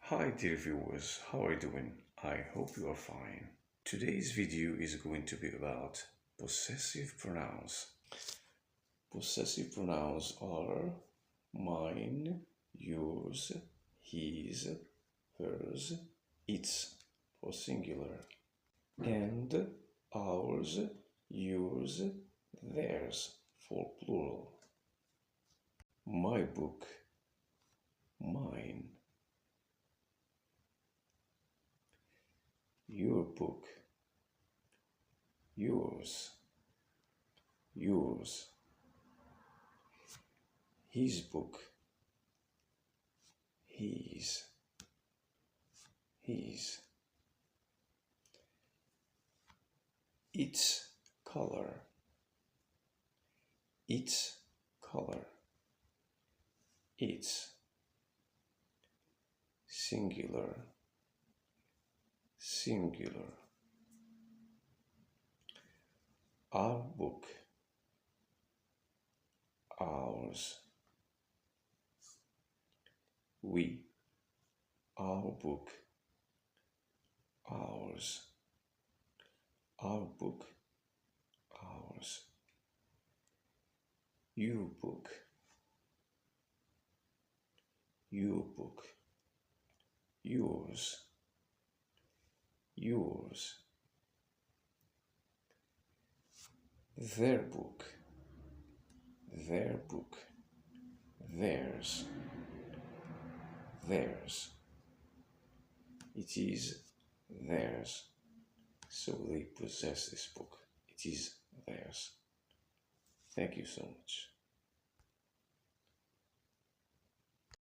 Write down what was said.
Hi dear viewers, how are you doing? I hope you are fine. Today's video is going to be about possessive pronouns. Possessive pronouns are mine, yours, his, hers, its for singular, and ours, yours, theirs for plural. My book, mine. Your book, yours, yours. His book, his, his. Its color, its color, its. Singular, singular. Our book, ours. We, our book, ours. Our book, ours. Your book, your book, yours, yours. Their book, their book, theirs, theirs. It is theirs, so they possess this book. It is theirs. Thank you so much.